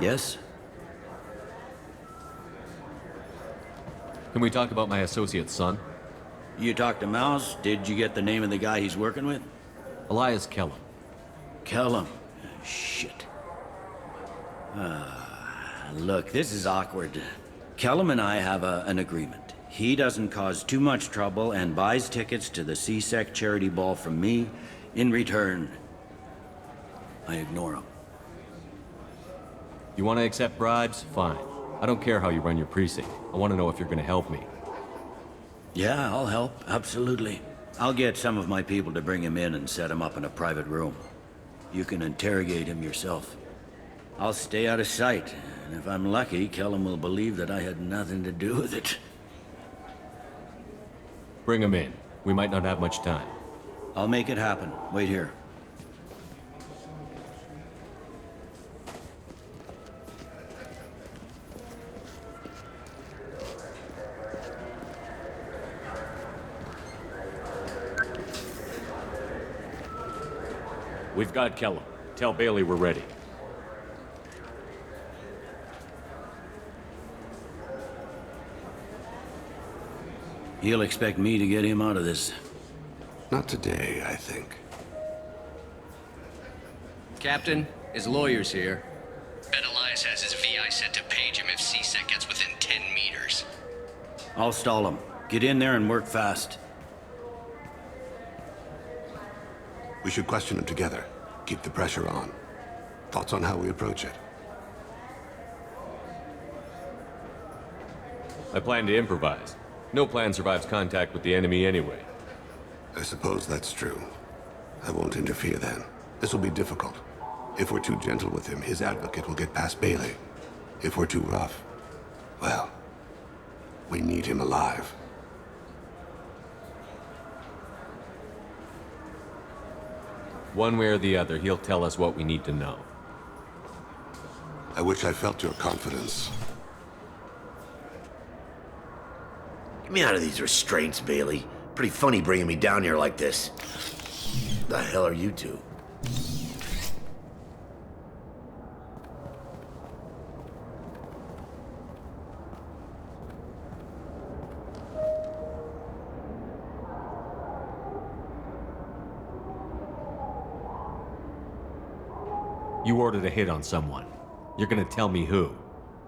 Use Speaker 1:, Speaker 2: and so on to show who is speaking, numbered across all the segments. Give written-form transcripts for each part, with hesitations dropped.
Speaker 1: Yes?
Speaker 2: Can we talk about my associate's son?
Speaker 1: You talked to Mouse? Did you get the name of the guy he's working with?
Speaker 2: Elias Kellum.
Speaker 1: Kellum. Shit. Look, this is awkward. Kellum and I have an agreement. He doesn't cause too much trouble and buys tickets to the C-Sec charity ball from me. In return, I ignore him.
Speaker 2: You want to accept bribes? Fine. I don't care how you run your precinct. I want to know if you're going to help me.
Speaker 1: Yeah, I'll help. Absolutely. I'll get some of my people to bring him in and set him up in a private room. You can interrogate him yourself. I'll stay out of sight, and if I'm lucky, Kellum will believe that I had nothing to do with it.
Speaker 2: Bring him in. We might not have much time.
Speaker 1: I'll make it happen. Wait here.
Speaker 2: We've got Kellum. Tell Bailey we're ready.
Speaker 1: He'll expect me to get him out of this.
Speaker 3: Not today, I think.
Speaker 4: Captain, his lawyer's here.
Speaker 5: Bet Elias has his VI set to page him if C-Sec gets within 10 meters.
Speaker 1: I'll stall him. Get in there and work fast.
Speaker 3: We should question him together. Keep the pressure on. Thoughts on how we approach it?
Speaker 2: I plan to improvise. No plan survives contact with the enemy anyway.
Speaker 3: I suppose that's true. I won't interfere then. This will be difficult. If we're too gentle with him, his advocate will get past Bailey. If we're too rough, well, we need him alive.
Speaker 2: One way or the other, he'll tell us what we need to know.
Speaker 3: I wish I felt your confidence.
Speaker 6: Get me out of these restraints, Bailey. Pretty funny bringing me down here like this. The hell are you two?
Speaker 2: You ordered a hit on someone. You're gonna tell me who.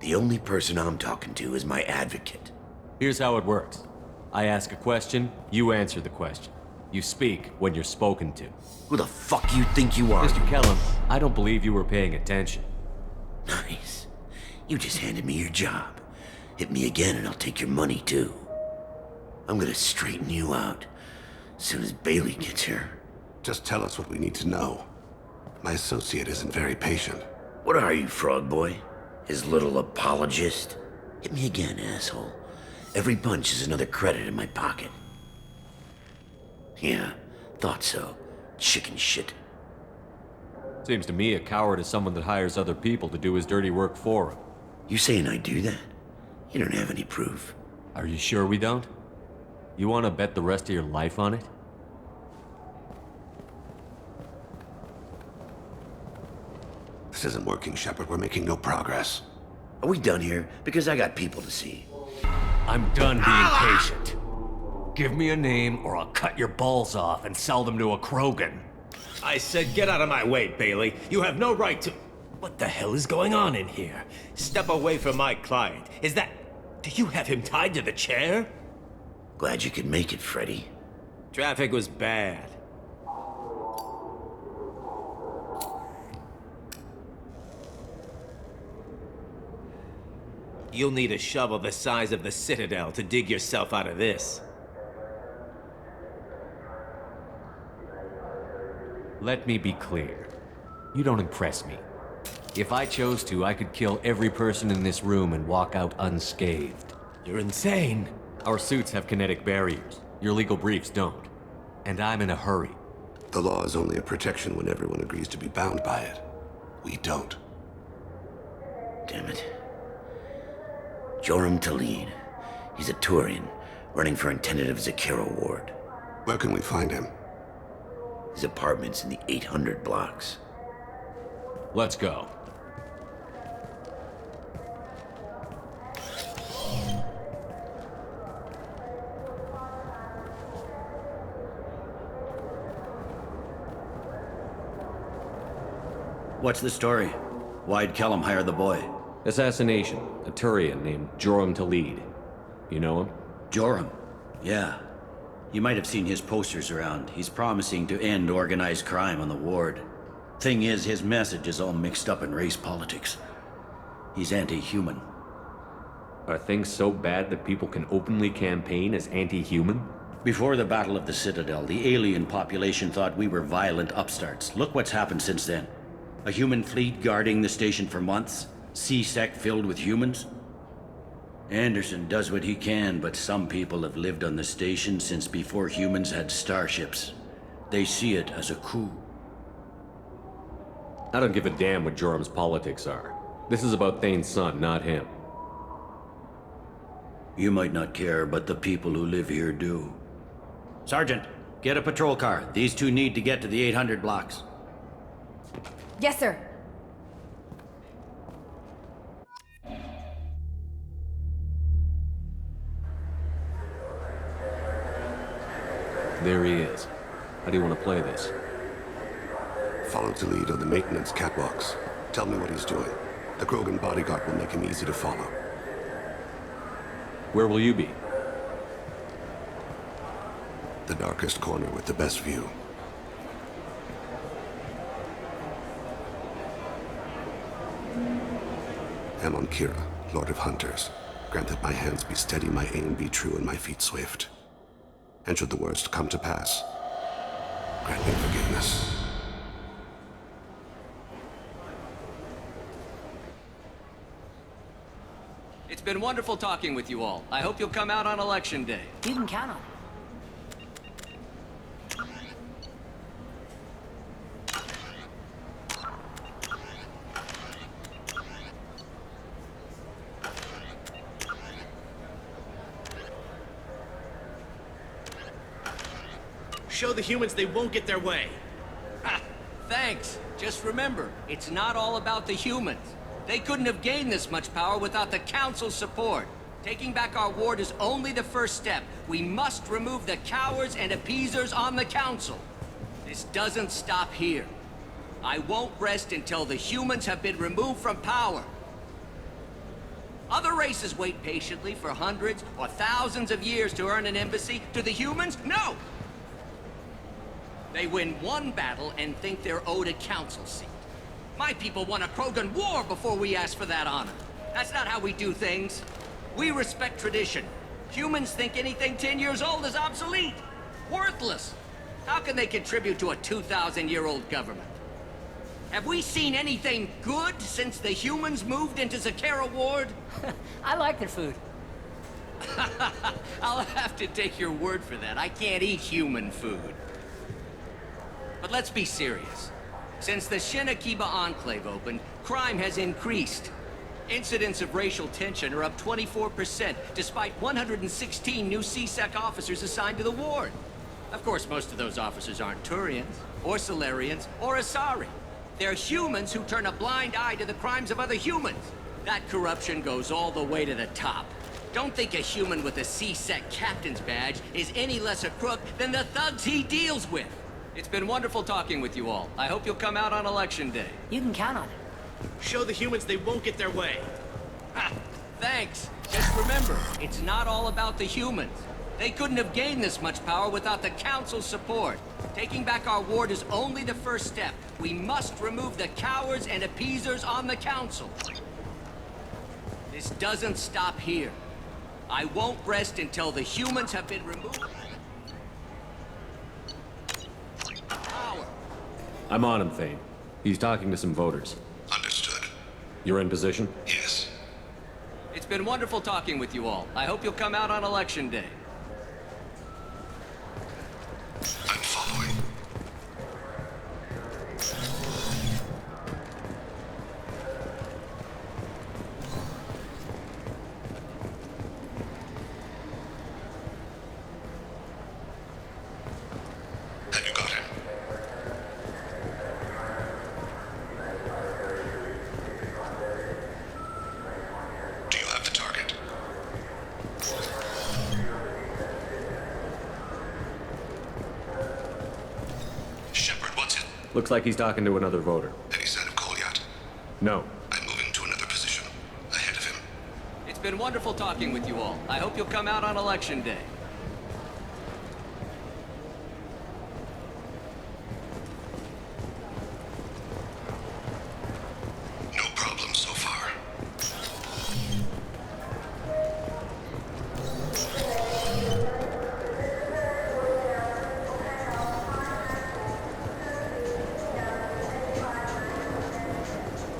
Speaker 6: The only person I'm talking to is my advocate.
Speaker 2: Here's how it works. I ask a question, you answer the question. You speak when you're spoken to.
Speaker 6: Who the fuck you think you are?
Speaker 2: Mr. Kellum, I don't believe you were paying attention.
Speaker 6: Nice. You just handed me your job. Hit me again and I'll take your money too. I'm gonna straighten you out as soon as Bailey gets here.
Speaker 3: Just tell us what we need to know. My associate isn't very patient.
Speaker 6: What are you, frog boy? His little apologist? Hit me again, asshole. Every punch is another credit in my pocket. Yeah, thought so. Chicken shit.
Speaker 2: Seems to me a coward is someone that hires other people to do his dirty work for him.
Speaker 6: You saying I do that? You don't have any proof.
Speaker 2: Are you sure we don't? You want to bet the rest of your life on it?
Speaker 3: This isn't working, Shepard. We're making no progress.
Speaker 6: Are we done here? Because I got people to see.
Speaker 7: I'm done being patient. Give me a name or I'll cut your balls off and sell them to a Krogan. I said get out of my way, Bailey. You have no right to... What the hell is going on in here? Step away from my client. Is that... Do you have him tied to the chair?
Speaker 6: Glad you could make it, Freddy.
Speaker 7: Traffic was bad. You'll need a shovel the size of the Citadel to dig yourself out of this.
Speaker 2: Let me be clear. You don't impress me. If I chose to, I could kill every person in this room and walk out unscathed.
Speaker 7: You're insane.
Speaker 2: Our suits have kinetic barriers. Your legal briefs don't. And I'm in a hurry.
Speaker 3: The law is only a protection when everyone agrees to be bound by it. We don't.
Speaker 6: Damn it. Joram Talid. He's a Turian, running for a tentative Zakera ward.
Speaker 3: Where can we find him?
Speaker 6: His apartment's in the 800 blocks.
Speaker 2: Let's go.
Speaker 1: What's the story? Why'd Kellum hire the boy?
Speaker 2: Assassination. A Turian named Joram Talid. You know him?
Speaker 1: Joram? Yeah. You might have seen his posters around. He's promising to end organized crime on the ward. Thing is, his message is all mixed up in race politics. He's anti-human.
Speaker 2: Are things so bad that people can openly campaign as anti-human?
Speaker 1: Before the Battle of the Citadel, the alien population thought we were violent upstarts. Look what's happened since then. A human fleet guarding the station for months. C-Sec filled with humans. Anderson does what he can, but some people have lived on the station since before humans had starships. They see it as a coup.
Speaker 2: I don't give a damn what Joram's politics are. This is about Thane's son, not him.
Speaker 1: You might not care, but the people who live here do. Sergeant, get a patrol car. These two need to get to the 800 blocks.
Speaker 8: Yes, sir.
Speaker 2: There he is. How do you want to play this?
Speaker 3: Follow to lead on the maintenance catwalks. Tell me what he's doing. The Krogan bodyguard will make him easy to follow.
Speaker 2: Where will you be?
Speaker 3: The darkest corner with the best view. Amon Kira, Lord of Hunters. Grant that my hands be steady, my aim be true, and my feet swift. And should the worst come to pass, grant me forgiveness.
Speaker 4: It's been wonderful talking with you all. I hope you'll come out on Election Day.
Speaker 8: You can count on it.
Speaker 9: Show the humans they won't get their way.
Speaker 4: Ha! Thanks. Just remember, it's not all about the humans. They couldn't have gained this much power without the Council's support. Taking back our ward is only the first step. We must remove the cowards and appeasers on the Council. This doesn't stop here. I won't rest until the humans have been removed from power. Other races wait patiently for hundreds or thousands of years to earn an embassy. To the humans, no! They win one battle and think they're owed a council seat. My people won a Krogan war before we asked for that honor. That's not how we do things. We respect tradition. Humans think anything 10 years old is obsolete. Worthless. How can they contribute to a 2,000-year-old government? Have we seen anything good since the humans moved into Zakera Ward?
Speaker 8: I like their food.
Speaker 4: I'll have to take your word for that. I can't eat human food. But let's be serious. Since the Shin Akiba Enclave opened, crime has increased. Incidents of racial tension are up 24%, despite 116 new C-Sec officers assigned to the ward. Of course, most of those officers aren't Turians, or Solarians, or Asari. They're humans who turn a blind eye to the crimes of other humans. That corruption goes all the way to the top. Don't think a human with a C-Sec captain's badge is any less a crook than the thugs he deals with. It's been wonderful talking with you all. I hope you'll come out on Election Day.
Speaker 8: You can count on it.
Speaker 9: Show the humans they won't get their way.
Speaker 4: Ha! Thanks. Just remember, it's not all about the humans. They couldn't have gained this much power without the Council's support. Taking back our ward is only the first step. We must remove the cowards and appeasers on the Council. This doesn't stop here. I won't rest until the humans have been removed. Power.
Speaker 2: I'm on him, Thane. He's talking to some voters.
Speaker 3: Understood.
Speaker 2: You're in position?
Speaker 3: Yes.
Speaker 4: It's been wonderful talking with you all. I hope you'll come out on Election Day.
Speaker 3: I'm following. Have you got him? Do you have the target? Shepard, what's it?
Speaker 2: Looks like he's talking to another voter.
Speaker 3: Any sign of Kolya?
Speaker 2: No.
Speaker 3: I'm moving to another position, ahead of him.
Speaker 4: It's been wonderful talking with you all. I hope you'll come out on Election Day.
Speaker 3: No problem so far.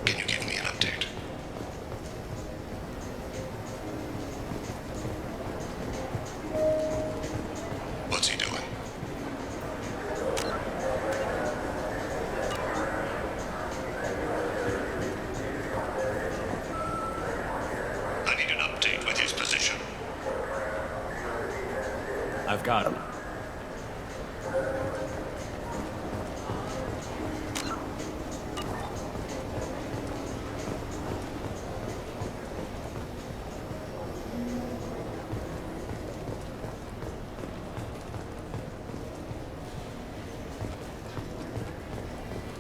Speaker 3: Can you give me an update? What's he doing? I need an update with his position.
Speaker 2: I've got him.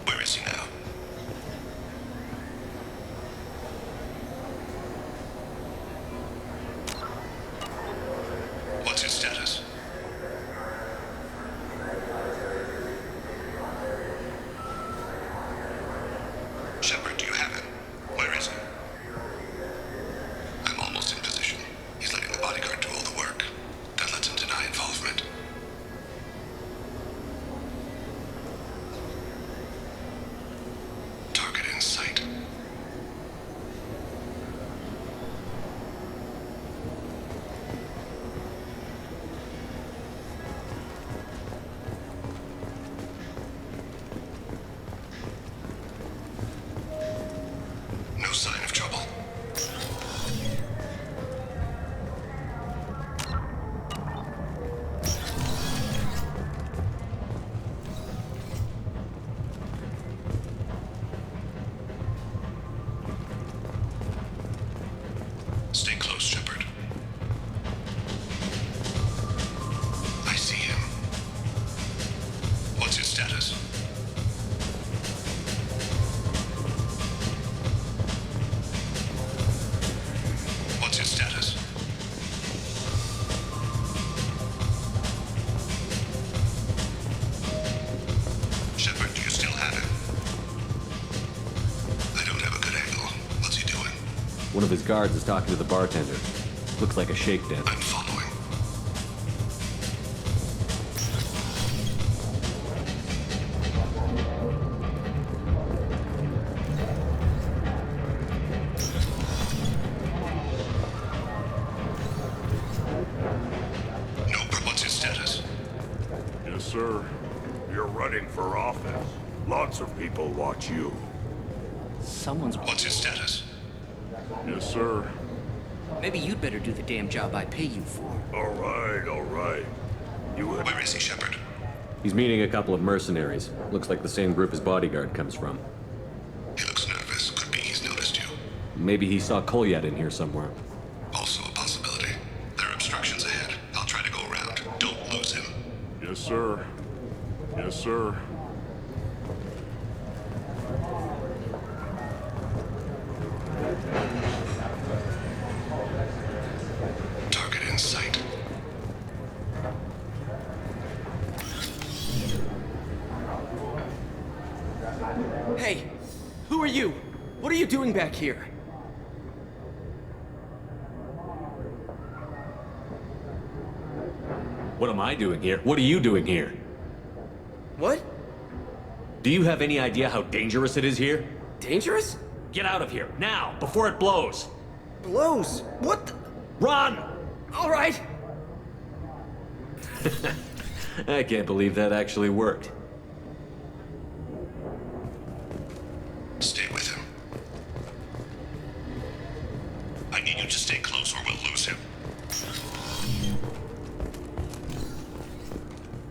Speaker 3: Where is he now? What's his status? Shepard, do you have him? Where is he? I'm almost in position. He's letting the bodyguard do all the work. That lets him deny involvement. Target in sight. No sign of trouble. Stay close, Shepard. I see him. What's his status? What's his status? Shepard, do you still have him? I don't have a good angle. What's he doing?
Speaker 2: One of his guards is talking to the bartender. Looks like a shakedown.
Speaker 3: I'm following. Nope. What's his status?
Speaker 10: Yes, sir. You're running for office. Lots of people watch you.
Speaker 4: Someone's...
Speaker 3: What's his status?
Speaker 10: Yes, sir.
Speaker 4: Maybe you'd better do the damn job I pay you for.
Speaker 10: All right, all right. You had...
Speaker 3: Where is he, Shepard?
Speaker 2: He's meeting a couple of mercenaries. Looks like the same group his bodyguard comes from.
Speaker 3: He looks nervous. Could be he's noticed you.
Speaker 2: Maybe he saw Kolyat in here somewhere.
Speaker 3: Also a possibility. There are obstructions ahead. I'll try to go around. Don't lose him.
Speaker 10: Yes, sir. Yes, sir.
Speaker 3: Target in sight.
Speaker 9: Hey, who are you? What are you doing back here?
Speaker 2: What am I doing here? What are you doing here?
Speaker 9: What?
Speaker 2: Do you have any idea how dangerous it is here?
Speaker 9: Dangerous?
Speaker 2: Get out of here, now, before it blows!
Speaker 9: Blows? What the...
Speaker 2: Run!
Speaker 9: All right.
Speaker 2: I can't believe that actually worked.
Speaker 3: Stay with him. I need you to stay close or we'll lose him.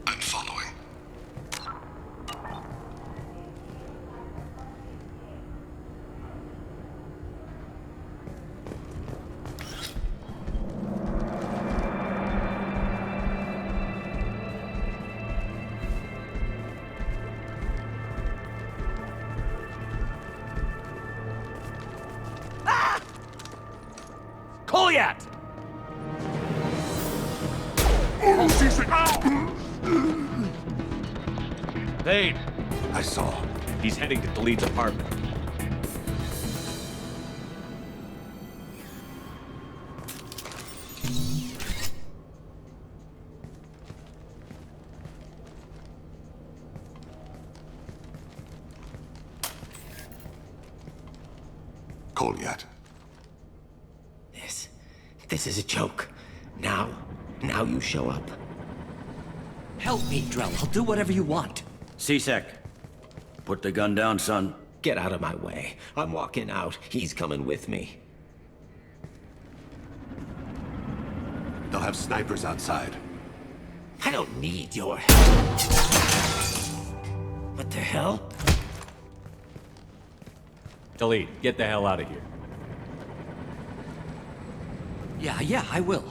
Speaker 3: I'm following.
Speaker 7: Kolyat!
Speaker 10: Oh, C-Sec!
Speaker 7: Vane,
Speaker 3: I saw.
Speaker 7: he's heading to Khalid's apartment.
Speaker 3: Kolyat.
Speaker 6: This is a joke. Now you show up.
Speaker 4: Help me, Drell. I'll do whatever you want.
Speaker 1: C-Sec, put the gun down, son.
Speaker 6: Get out of my way. I'm walking out. He's coming with me.
Speaker 3: They'll have snipers outside.
Speaker 6: I don't need your help. What the hell?
Speaker 2: Khalid, get the hell out of here.
Speaker 4: Yeah, I will.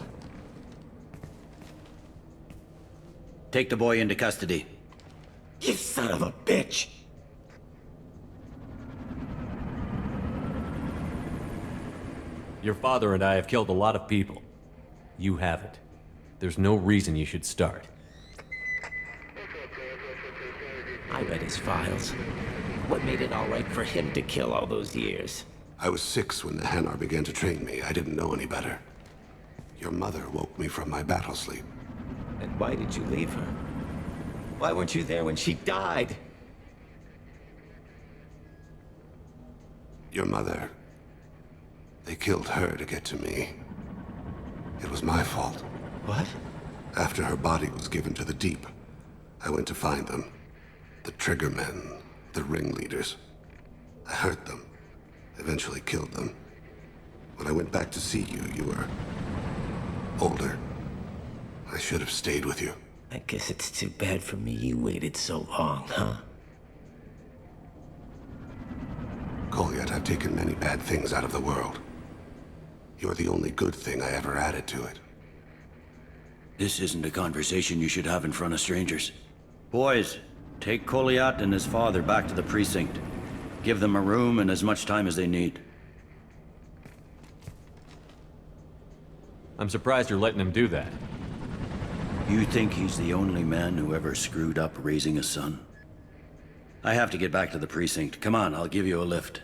Speaker 1: Take the boy into custody.
Speaker 6: You son of a bitch!
Speaker 2: Your father and I have killed a lot of people. You haven't. There's no reason you should start.
Speaker 6: I read his files. What made it all right for him to kill all those years?
Speaker 3: I was 6 when the Hanar began to train me. I didn't know any better. Your mother woke me from my battle sleep.
Speaker 6: And why did you leave her? Why weren't you there when she died?
Speaker 3: Your mother... They killed her to get to me. It was my fault.
Speaker 6: What?
Speaker 3: After her body was given to the Deep, I went to find them. The Triggermen, the ringleaders. I hurt them, eventually killed them. When I went back to see you, you were... older. I should have stayed with you.
Speaker 6: I guess it's too bad for me you waited so long, huh?
Speaker 3: Kolyat, I've taken many bad things out of the world. You're the only good thing I ever added to it.
Speaker 1: This isn't a conversation you should have in front of strangers. Boys, take Kolyat and his father back to the precinct. Give them a room and as much time as they need.
Speaker 2: I'm surprised you're letting him do that.
Speaker 1: You think he's the only man who ever screwed up raising a son? I have to get back to the precinct. Come on, I'll give you a lift.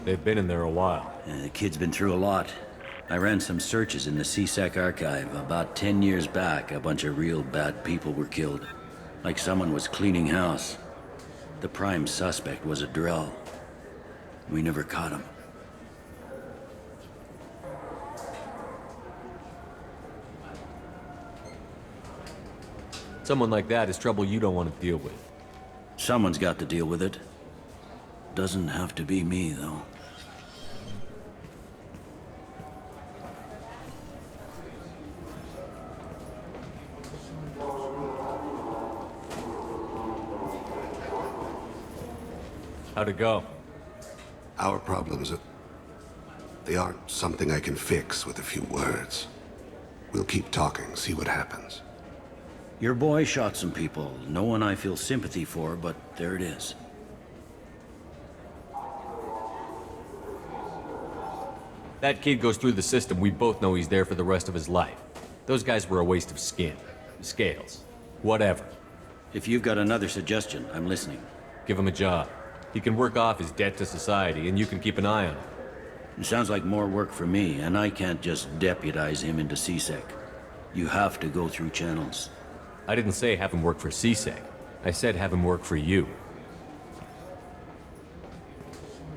Speaker 2: They've been in there a while.
Speaker 1: The kid's been through a lot. I ran some searches in the C-Sec archive. About 10 years back, a bunch of real bad people were killed. Like someone was cleaning house. The prime suspect was a Drell. We never caught him.
Speaker 2: Someone like that is trouble you don't want to deal with.
Speaker 1: Someone's got to deal with it. Doesn't have to be me, though.
Speaker 2: How'd it go?
Speaker 3: Our problems, they aren't something I can fix with a few words. We'll keep talking, see what happens.
Speaker 1: Your boy shot some people. No one I feel sympathy for, but there it is.
Speaker 2: That kid goes through the system, we both know he's there for the rest of his life. Those guys were a waste of skin. Scales. Whatever.
Speaker 1: If you've got another suggestion, I'm listening.
Speaker 2: Give him a job. He can work off his debt to society, and you can keep an eye on him.
Speaker 1: It sounds like more work for me, and I can't just deputize him into C-Sec. You have to go through channels.
Speaker 2: I didn't say have him work for C-Sec. I said have him work for you.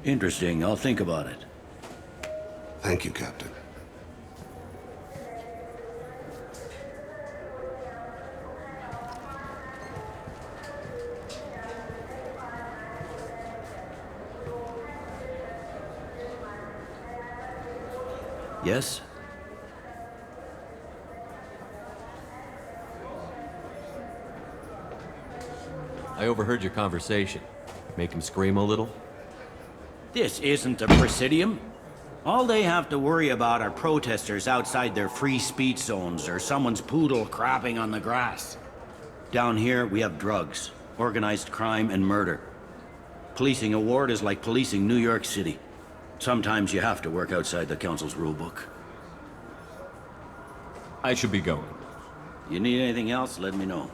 Speaker 1: Interesting. I'll think about it.
Speaker 3: Thank you, Captain.
Speaker 1: Yes?
Speaker 2: I overheard your conversation. Make him scream a little?
Speaker 1: This isn't a presidium. All they have to worry about are protesters outside their free speech zones or someone's poodle crapping on the grass. Down here, we have drugs, organized crime, and murder. Policing a ward is like policing New York City. Sometimes you have to work outside the council's rulebook.
Speaker 2: I should be going.
Speaker 1: You need anything else, let me know.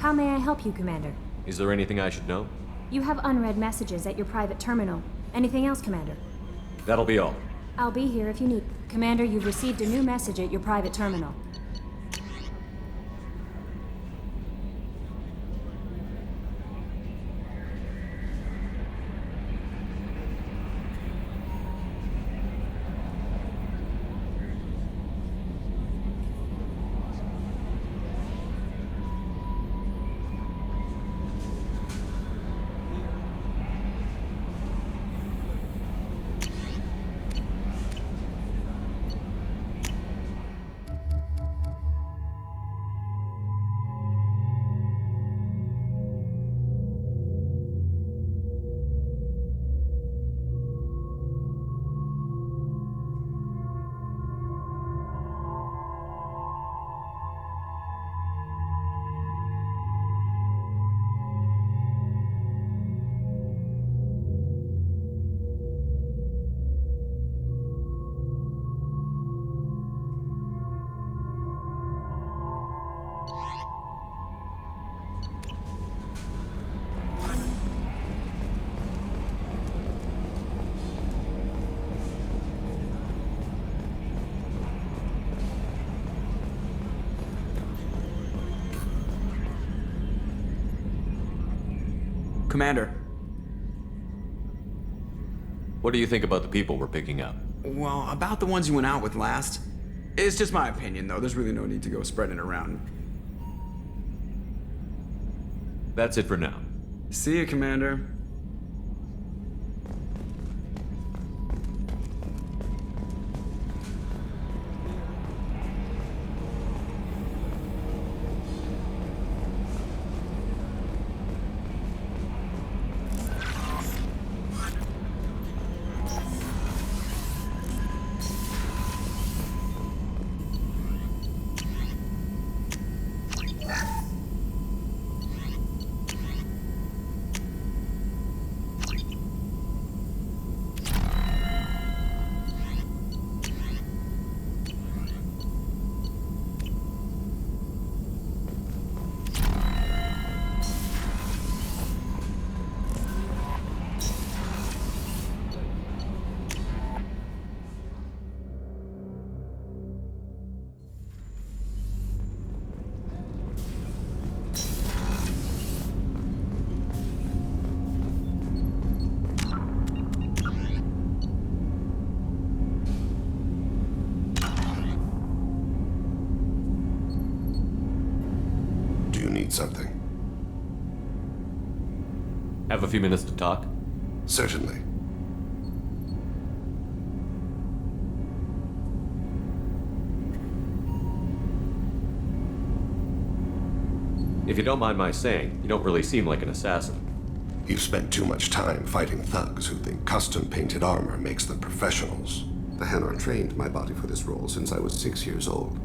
Speaker 11: How may I help you, Commander?
Speaker 2: Is there anything I should know?
Speaker 11: You have unread messages at your private terminal. Anything else, Commander?
Speaker 2: That'll be all.
Speaker 11: I'll be here if you need. Commander, you've received a new message at your private terminal.
Speaker 9: Commander.
Speaker 2: What do you think about the people we're picking up?
Speaker 9: Well, about the ones you went out with last. It's just my opinion, though. There's really no need to go spreading it around.
Speaker 2: That's it for now.
Speaker 9: See you, Commander.
Speaker 3: Something.
Speaker 2: Have a few minutes to talk?
Speaker 3: Certainly.
Speaker 2: If you don't mind my saying, you don't really seem like an assassin.
Speaker 3: You've spent too much time fighting thugs who think custom-painted armor makes them professionals. The Hanar trained my body for this role since I was 6 years old.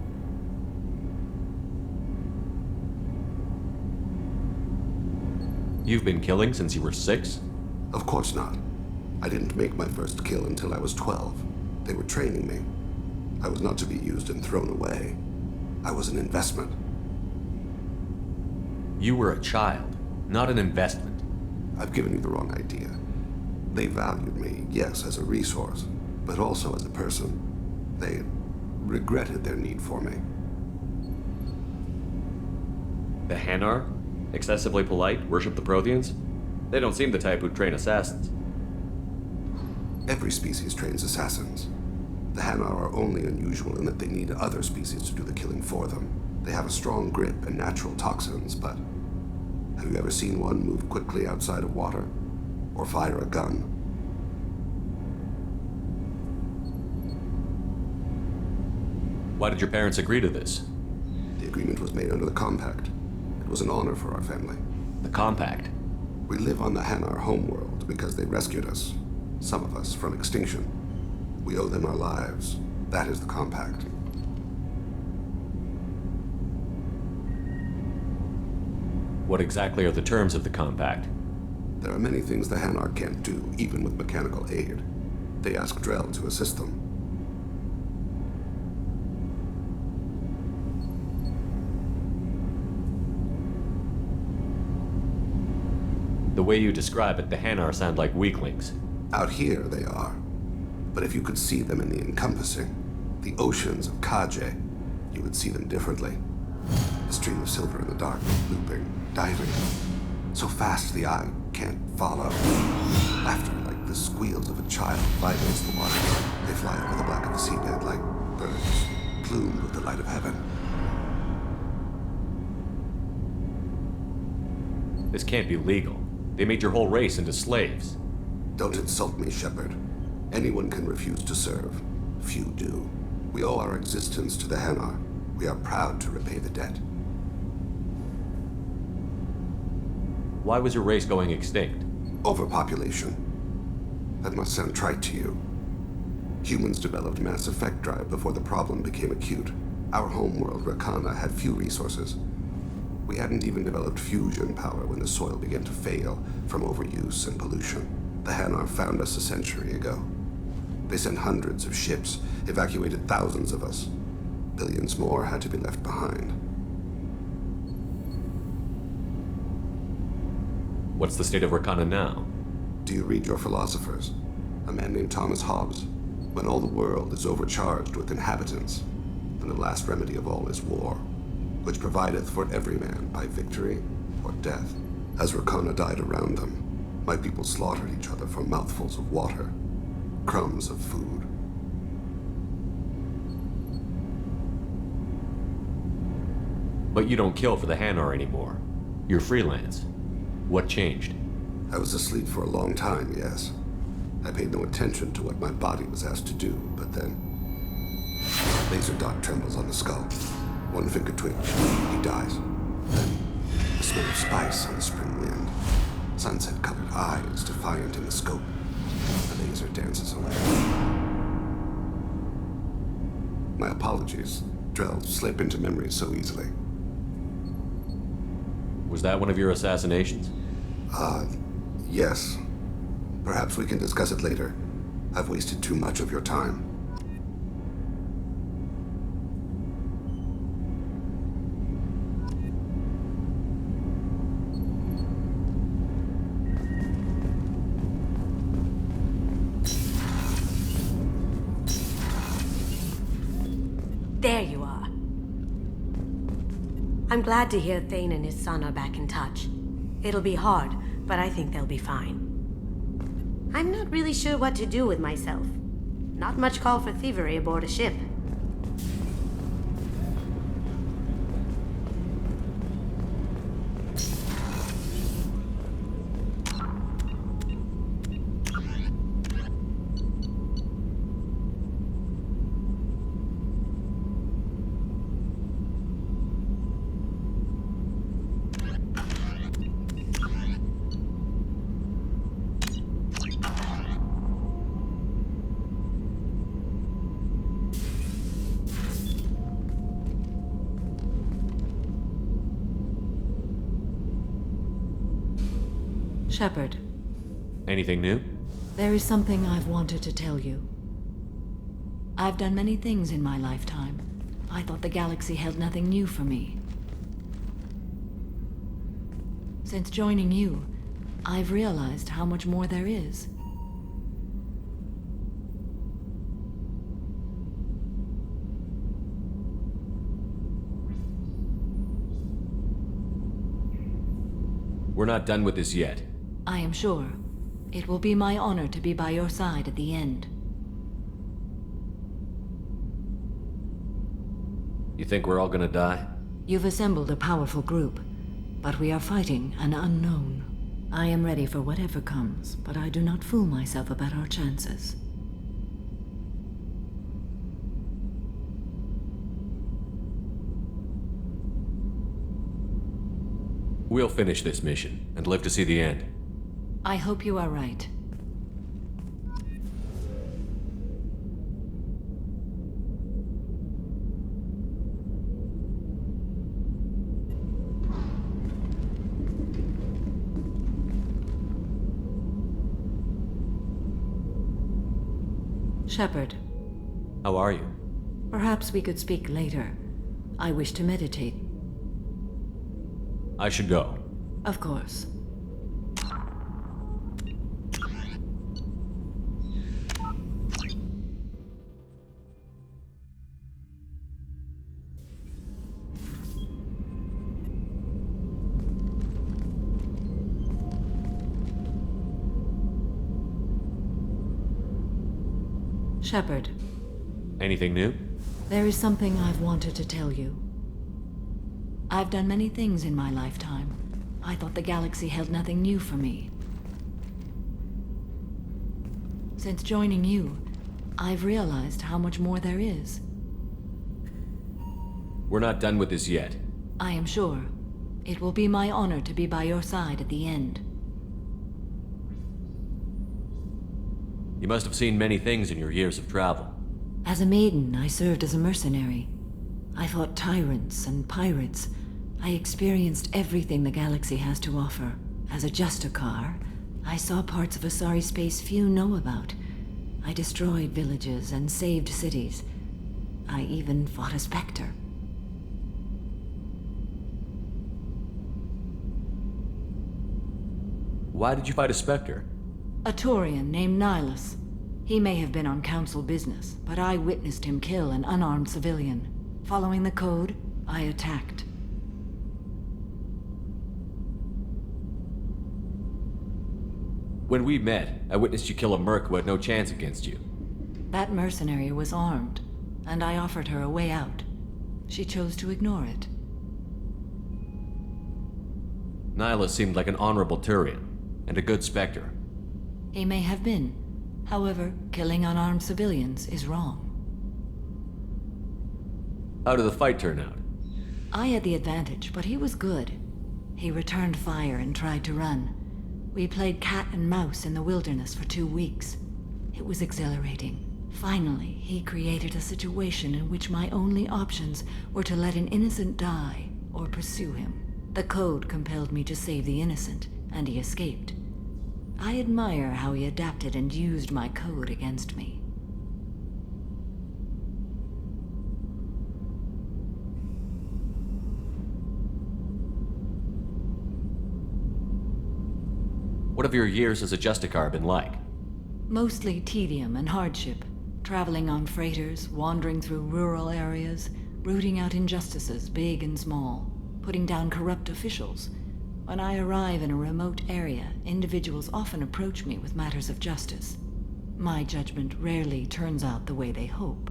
Speaker 2: You've been killing since you were 6?
Speaker 3: Of course not. I didn't make my first kill until I was 12. They were training me. I was not to be used and thrown away. I was an investment.
Speaker 2: You were a child, not an investment.
Speaker 3: I've given you the wrong idea. They valued me, yes, as a resource, but also as a person. They regretted their need for me.
Speaker 12: The Hanar? Excessively polite, worship the Protheans? They don't seem the type who'd train assassins.
Speaker 3: Every species trains assassins. The Hanar are only unusual in that they need other species to do the killing for them. They have a strong grip and natural toxins, but have you ever seen one move quickly outside of water? Or fire a gun?
Speaker 2: Why did your parents agree to this?
Speaker 3: The agreement was made under the Compact. It was an honor for our family.
Speaker 2: The Compact?
Speaker 3: We live on the Hanar homeworld because they rescued us, some of us, from extinction. We owe them our lives. That is the Compact.
Speaker 2: What exactly are the terms of the Compact?
Speaker 3: There are many things the Hanar can't do, even with mechanical aid. They ask Drell to assist them.
Speaker 2: The way you describe it, the Hanar sound like weaklings.
Speaker 3: Out here, they are. But if you could see them in the encompassing, the oceans of Kaje, you would see them differently. A stream of silver in the dark, looping, diving. So fast the eye can't follow. Laughter like the squeals of a child vibrates the water. They fly over the black of the seabed like birds, plumed with the light of heaven.
Speaker 2: This can't be legal. They made your whole race into slaves.
Speaker 3: Don't insult me, Shepard. Anyone can refuse to serve. Few do. We owe our existence to the Hanar. We are proud to repay the debt.
Speaker 2: Why was your race going extinct?
Speaker 3: Overpopulation. That must sound trite to you. Humans developed mass effect drive before the problem became acute. Our homeworld, Rakana, had few resources. We hadn't even developed fusion power when the soil began to fail from overuse and pollution. The Hanar found us a century ago. They sent hundreds of ships, evacuated thousands of us. Billions more had to be left behind.
Speaker 2: What's the state of Rakana now?
Speaker 3: Do you read your philosophers? A man named Thomas Hobbes. When all the world is overcharged with inhabitants, then the last remedy of all is war, which provideth for every man by victory or death. As Rakana died around them, my people slaughtered each other for mouthfuls of water, crumbs of food.
Speaker 2: But you don't kill for the Hanar anymore. You're freelance. What changed?
Speaker 3: I was asleep for a long time, yes. I paid no attention to what my body was asked to do, but then... Laser dot trembles on the skull. One finger twitch. He dies. Then, the smell of spice on the spring wind. Sunset-colored eyes defiant in the scope. The laser dances away. My apologies. Drell slip into memory so easily.
Speaker 2: Was that one of your assassinations?
Speaker 3: Yes. Perhaps we can discuss it later. I've wasted too much of your time.
Speaker 13: There you are. I'm glad to hear Thane and his son are back in touch. It'll be hard, but I think they'll be fine. I'm not really sure what to do with myself. Not much call for thievery aboard a ship.
Speaker 14: Shepard,
Speaker 2: Anything new?
Speaker 14: there is something I've wanted to tell you. I've done many things in my lifetime. I thought the galaxy held nothing new for me. Since joining you, I've realized how much more there is.
Speaker 2: We're not done with this yet.
Speaker 14: I am sure. It will be my honor to be by your side at the end.
Speaker 2: You think we're all gonna die?
Speaker 14: You've assembled a powerful group, but we are fighting an unknown. I am ready for whatever comes, but I do not fool myself about our chances.
Speaker 2: We'll finish this mission and live to see the end.
Speaker 14: I hope you are right. Shepard,
Speaker 2: How are you?
Speaker 14: perhaps we could speak later. I wish to meditate.
Speaker 2: I should go.
Speaker 14: Of course. Shepard,
Speaker 2: Anything new?
Speaker 14: there is something I've wanted to tell you. I've done many things in my lifetime. I thought the galaxy held nothing new for me. Since joining you, I've realized how much more there is.
Speaker 2: We're not done with this yet.
Speaker 14: I am sure. It will be my honor to be by your side at the end.
Speaker 2: You must have seen many things in your years of travel.
Speaker 14: As a maiden, I served as a mercenary. I fought tyrants and pirates. I experienced everything the galaxy has to offer. As a Justicar, I saw parts of Asari space few know about. I destroyed villages and saved cities. I even fought a Spectre.
Speaker 2: Why did you fight a Spectre?
Speaker 14: A Turian named Nihilus. He may have been on council business, but I witnessed him kill an unarmed civilian. Following the code, I attacked.
Speaker 2: When we met, I witnessed you kill a merc who had no chance against you.
Speaker 14: That mercenary was armed, and I offered her a way out. She chose to ignore it.
Speaker 2: Nihilus seemed like an honorable Turian, and a good Spectre.
Speaker 14: He may have been. However, killing unarmed civilians is wrong.
Speaker 2: How did the fight turn out?
Speaker 14: I had the advantage, but he was good. He returned fire and tried to run. We played cat and mouse in the wilderness for 2 weeks. It was exhilarating. Finally, he created a situation in which my only options were to let an innocent die or pursue him. The code compelled me to save the innocent, and he escaped. I admire how he adapted and used my code against me.
Speaker 2: What have your years as a Justicar been like?
Speaker 14: Mostly tedium and hardship. Traveling on freighters, wandering through rural areas, rooting out injustices, big and small, putting down corrupt officials. When I arrive in a remote area, individuals often approach me with matters of justice. My judgment rarely turns out the way they hope.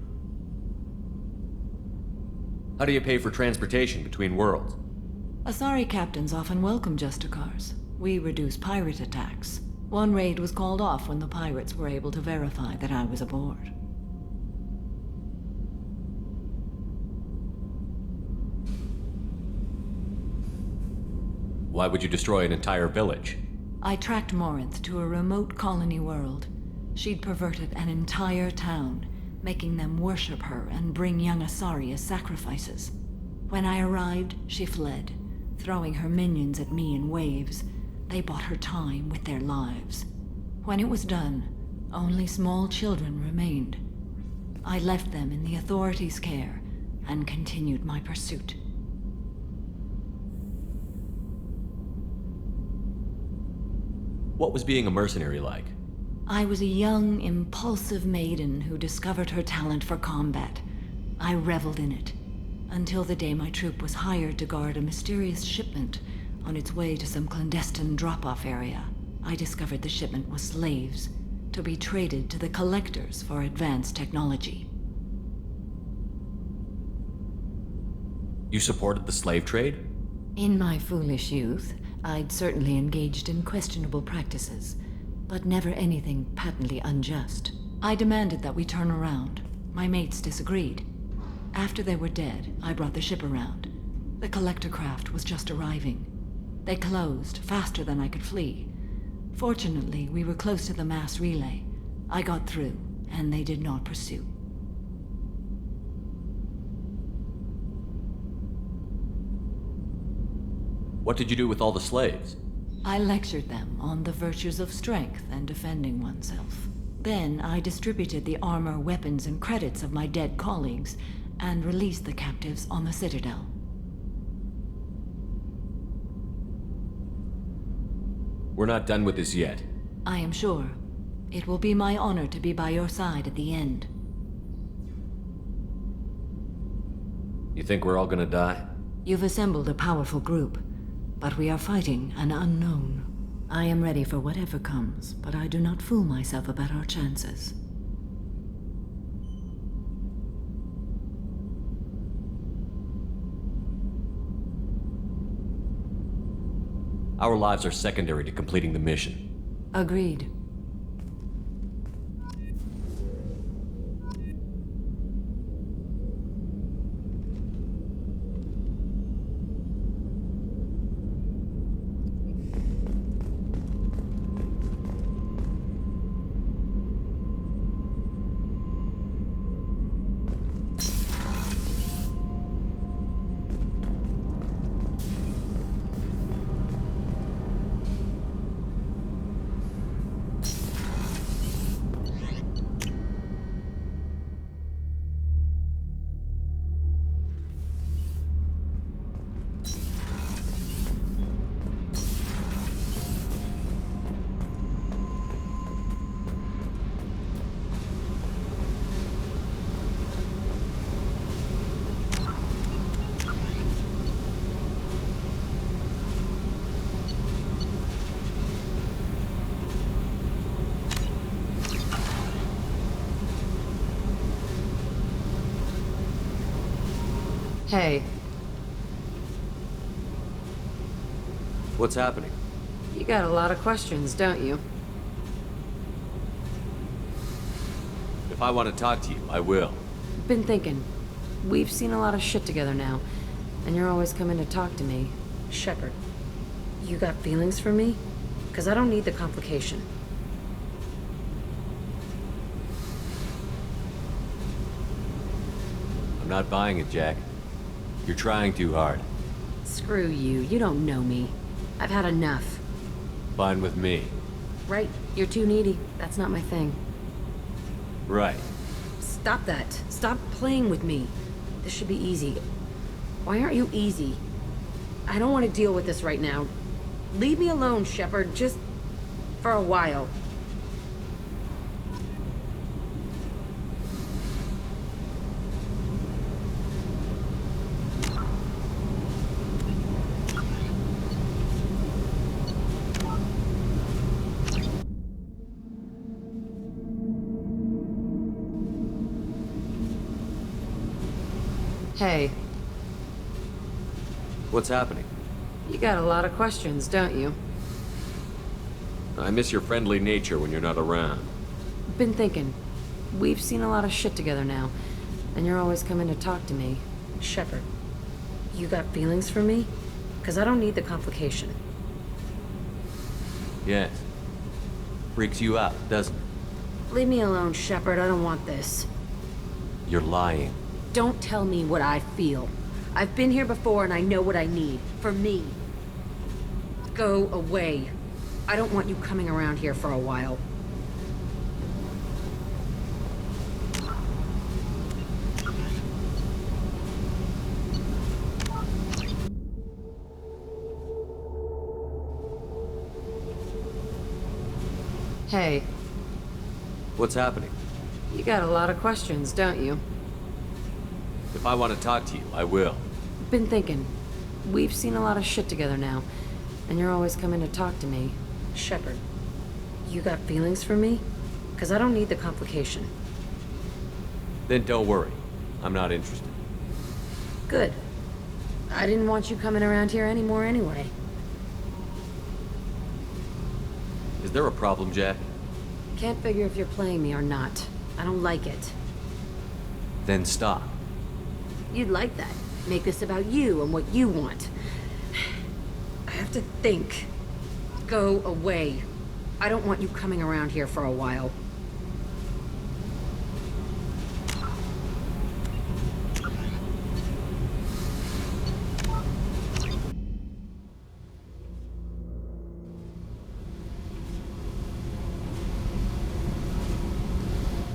Speaker 2: How do you pay for transportation between worlds?
Speaker 14: Asari captains often welcome Justicars. We reduce pirate attacks. One raid was called off when the pirates were able to verify that I was aboard.
Speaker 2: Why would you destroy an entire village?
Speaker 14: I tracked Morinth to a remote colony world. She'd perverted an entire town, making them worship her and bring young Asari as sacrifices. When I arrived, she fled, throwing her minions at me in waves. They bought her time with their lives. When it was done, only small children remained. I left them in the authorities' care and continued my pursuit.
Speaker 2: What was being a mercenary like?
Speaker 14: I was a young, impulsive maiden who discovered her talent for combat. I reveled in it, until the day my troop was hired to guard a mysterious shipment on its way to some clandestine drop-off area. I discovered the shipment was slaves, to be traded to the collectors for advanced technology.
Speaker 2: You supported the slave trade?
Speaker 14: In my foolish youth, I'd certainly engaged in questionable practices, but never anything patently unjust. I demanded that we turn around. My mates disagreed. After they were dead, I brought the ship around. The collector craft was just arriving. They closed faster than I could flee. Fortunately, we were close to the mass relay. I got through, and they did not pursue.
Speaker 2: What did you do with all the slaves?
Speaker 14: I lectured them on the virtues of strength and defending oneself. Then I distributed the armor, weapons, and credits of my dead colleagues, and released the captives on the Citadel.
Speaker 2: We're not done with this yet.
Speaker 14: I am sure. It will be my honor to be by your side at the end.
Speaker 2: You think we're all gonna die?
Speaker 14: You've assembled a powerful group, but we are fighting an unknown. I am ready for whatever comes, but I do not fool myself about our chances.
Speaker 2: Our lives are secondary to completing the mission.
Speaker 14: Agreed.
Speaker 15: Hey.
Speaker 2: What's happening?
Speaker 15: You got a lot of questions, don't you?
Speaker 2: If I want to talk to you, I will.
Speaker 15: Been thinking. We've seen a lot of shit together now, and you're always coming to talk to me. Shepard, you got feelings for me? 'Cause I don't need the complication.
Speaker 2: I'm not buying it, Jack. You're trying too hard.
Speaker 15: Screw you. You don't know me. I've had enough.
Speaker 2: Fine with me.
Speaker 15: Right. You're too needy. That's not my thing.
Speaker 2: Right.
Speaker 15: Stop that. Stop playing with me. This should be easy. Why aren't you easy? I don't want to deal with this right now. Leave me alone, Shepard. Just for a while. Hey.
Speaker 2: What's happening?
Speaker 15: You got a lot of questions, don't you?
Speaker 2: I miss your friendly nature when you're not around.
Speaker 15: Been thinking. We've seen a lot of shit together now, and you're always coming to talk to me. Shepard, you got feelings for me? 'Cause I don't need the complication.
Speaker 2: Yes. Freaks you out, doesn't it?
Speaker 15: Leave me alone, Shepard. I don't want this.
Speaker 2: You're lying.
Speaker 15: Don't tell me what I feel. I've been here before and I know what I need. For me. Go away. I don't want you coming around here for a while. Hey,
Speaker 12: What's happening?
Speaker 15: you got a lot of questions, don't you?
Speaker 12: If I want to talk to you, I will.
Speaker 15: Been thinking. We've seen a lot of shit together now, and you're always coming to talk to me. Shepard, you got feelings for me? Because I don't need the complication.
Speaker 12: Then don't worry. I'm not interested.
Speaker 15: Good. I didn't want you coming around here anymore anyway.
Speaker 12: Is there a problem, Jack?
Speaker 15: Can't figure if you're playing me or not. I don't like it.
Speaker 2: Then stop.
Speaker 15: You'd like that. Make this about you and what you want. I have to think. Go away. I don't want you coming around here for a while.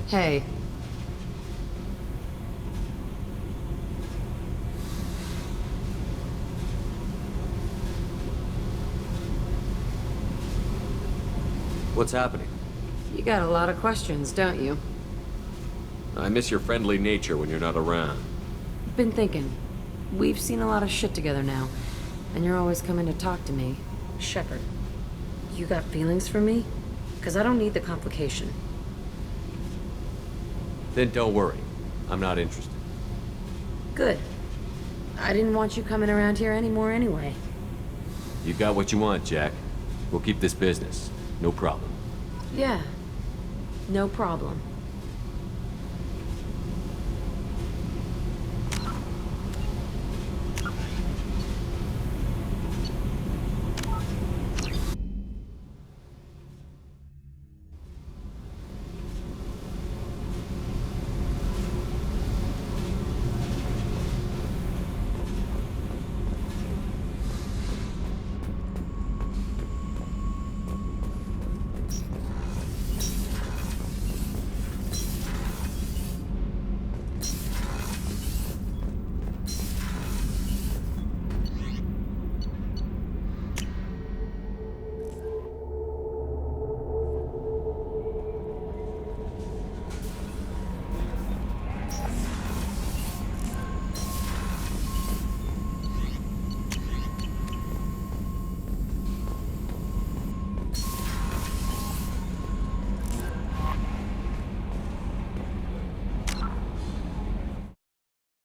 Speaker 15: Hey.
Speaker 12: What's happening?
Speaker 15: You got a lot of questions, don't you?
Speaker 12: I miss your friendly nature when you're not around.
Speaker 15: Been thinking. We've seen a lot of shit together now, and you're always coming to talk to me. Shepard, you got feelings for me? Because I don't need the complication.
Speaker 12: Then don't worry. I'm not interested.
Speaker 15: Good. I didn't want you coming around here anymore anyway.
Speaker 2: You got what you want, Jack. We'll keep this business. No problem.
Speaker 15: Yeah. No problem.